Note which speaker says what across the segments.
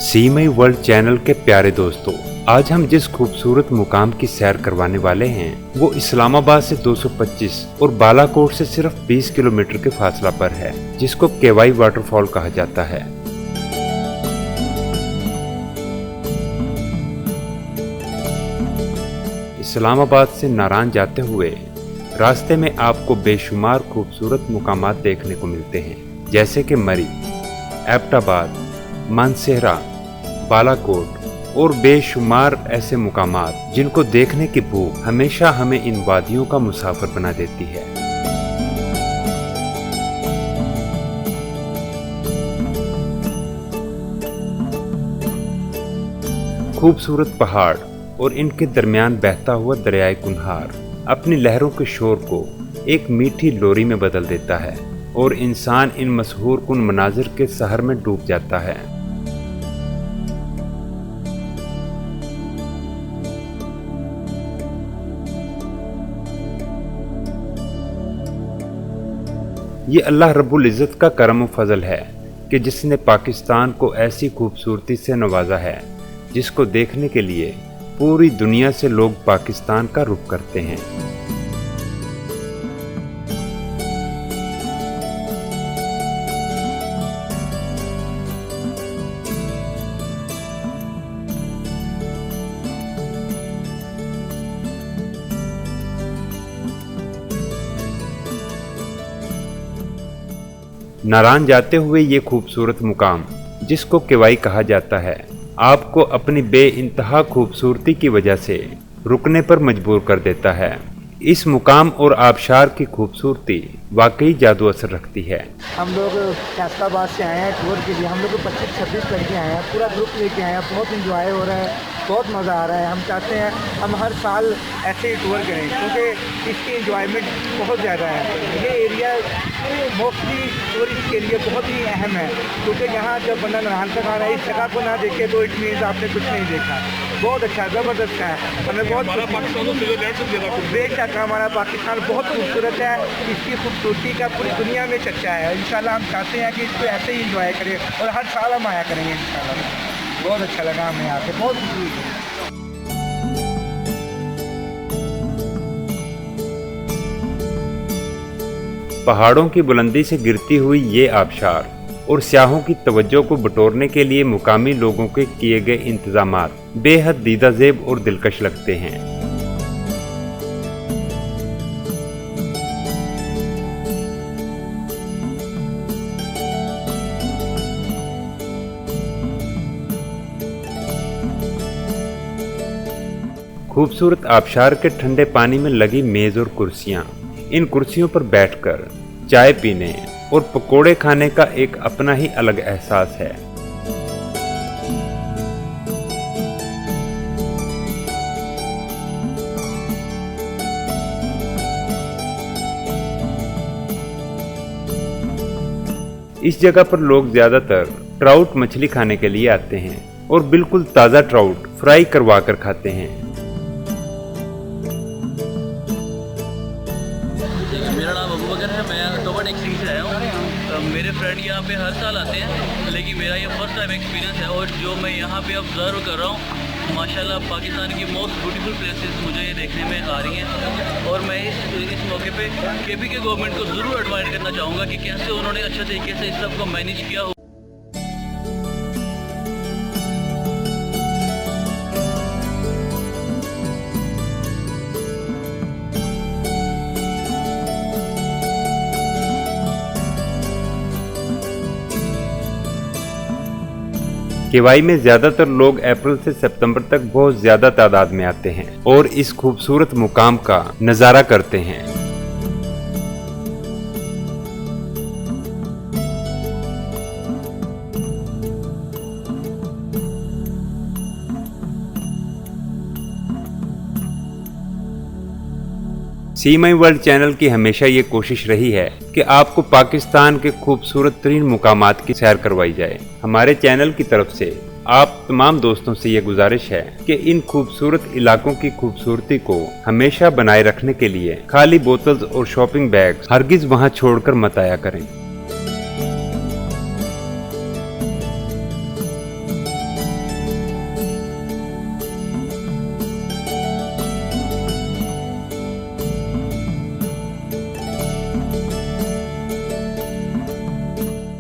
Speaker 1: C my world channel के प्यारे दोस्तों, आज हम जिस खूबसूरत मुकाम की सैर करवाने वाले हैं वो इस्लामाबाद से 225 और बालाकोट से सिर्फ 20 किलोमीटर के फासला पर है, जिसको केवाई वाटरफॉल कहा जाता है। इस्लामाबाद से नारान जाते हुए रास्ते में आपको बेशुमार खूबसूरत मुकामात देखने को मिलते हैं, जैसे कि मरी, एबटाबाद, मानसेहरा, बालाकोट और बेशुमार ऐसे मुकामात जिनको देखने की भूख हमेशा हमें इन वादियों का मुसाफिर बना देती है। खूबसूरत पहाड़ और इनके दरमियान बहता हुआ दरियाए कुन्हार अपनी लहरों के शोर को एक मीठी लोरी में बदल देता है और इंसान इन मशहूर कुन मनाजिर के सहर में डूब जाता है। ये अल्लाह रब्बुल इज़्ज़त का करम व फजल है कि जिसने पाकिस्तान को ऐसी खूबसूरती से नवाजा है जिसको देखने के लिए पूरी दुनिया से लोग पाकिस्तान का रुख करते हैं। नारान जाते हुए ये खूबसूरत मुकाम, जिसको केवाई कहा जाता है, आपको अपनी बेइंतहा खूबसूरती की वजह से रुकने पर मजबूर कर देता है। इस मुकाम और आबशार की खूबसूरती वाकई जादू असर रखती है।
Speaker 2: हम लोग फैसलाबाद से आए हैं टूर के लिए। हम लोग 25-26 लड़के आए हैं, पूरा ग्रुप लेके आए हैं। बहुत इंजॉय हो रहा है, बहुत मज़ा आ रहा है। हम चाहते हैं हम हर साल ऐसे ही टूर करें क्योंकि इसकी इंजॉयमेंट बहुत ज़्यादा है। ये एरिया मोस्टली टूरिस्ट के लिए बहुत ही अहम है क्योंकि यहाँ जब बंदा नारायण तक आ रहा है, इस जगह को ना देखे तो इट मीन्स आपने कुछ नहीं देखा। बहुत अच्छा, ज़बरदस्त है। हमें बहुत बेशक हमारा पाकिस्तान बहुत खूबसूरत है। इसकी खूबसूरती का पूरी दुनिया में चर्चा है। इंशाल्लाह हम चाहते हैं कि इसको ऐसे ही इंजॉय करें और हर साल हम आया करेंगे इंशाल्लाह। बहुत अच्छा लगा हमें यहाँ पे, बहुत खुशी हुई।
Speaker 1: पहाड़ों की बुलंदी से गिरती हुई ये आबशार और स्याहों की तवज्जो को बटोरने के लिए मुकामी लोगों के किए गए इंतजामात बेहद दीदाजेब और दिलकश लगते हैं। खूबसूरत आबशार के ठंडे पानी में लगी मेज और कुर्सियां, इन कुर्सियों पर बैठकर चाय पीने और पकोड़े खाने का एक अपना ही अलग एहसास है। इस जगह पर लोग ज्यादातर ट्राउट मछली खाने के लिए आते हैं और बिल्कुल ताज़ा ट्राउट फ्राई करवा कर खाते हैं।
Speaker 3: मेरा नाम अबू बकर है, मैं अक्टूबर टेक्सी से आया हूँ। मेरे फ्रेंड यहाँ पे हर साल आते हैं, लेकिन मेरा ये फर्स्ट टाइम एक्सपीरियंस है और जो मैं यहाँ पे ऑब्जर्व कर रहा हूँ, माशाल्लाह पाकिस्तान की मोस्ट ब्यूटीफुल प्लेसेस मुझे ये देखने में आ रही हैं। और मैं इस मौके पे केपी के गवर्नमेंट को ज़रूर एडवाइस करना चाहूँगा कि कैसे उन्होंने अच्छे तरीके से इस सब को मैनेज किया हो।
Speaker 1: केवाई में ज्यादातर लोग अप्रैल से सितंबर तक बहुत ज्यादा तादाद में आते हैं और इस खूबसूरत मुकाम का नजारा करते हैं। सी माई वर्ल्ड चैनल की हमेशा ये कोशिश रही है कि आपको पाकिस्तान के खूबसूरत तरीन मुकामात की सैर करवाई जाए। हमारे चैनल की तरफ से आप तमाम दोस्तों से ये गुजारिश है कि इन खूबसूरत इलाकों की खूबसूरती को हमेशा बनाए रखने के लिए खाली बोतल्स और शॉपिंग बैग्स हरगिज वहां छोड़कर मत आया करें।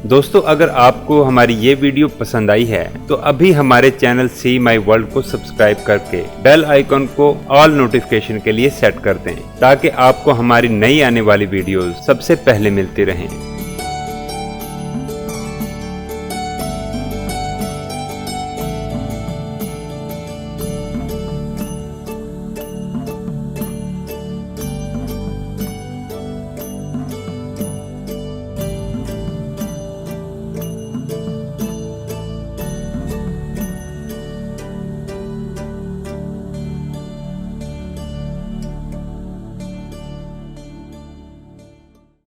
Speaker 1: दोस्तों, अगर आपको हमारी ये वीडियो पसंद आई है तो अभी हमारे चैनल सी माई वर्ल्ड को सब्सक्राइब करके बेल आइकॉन को ऑल नोटिफिकेशन के लिए सेट कर दें, ताकि आपको हमारी नई आने वाली वीडियोस सबसे पहले मिलती रहें।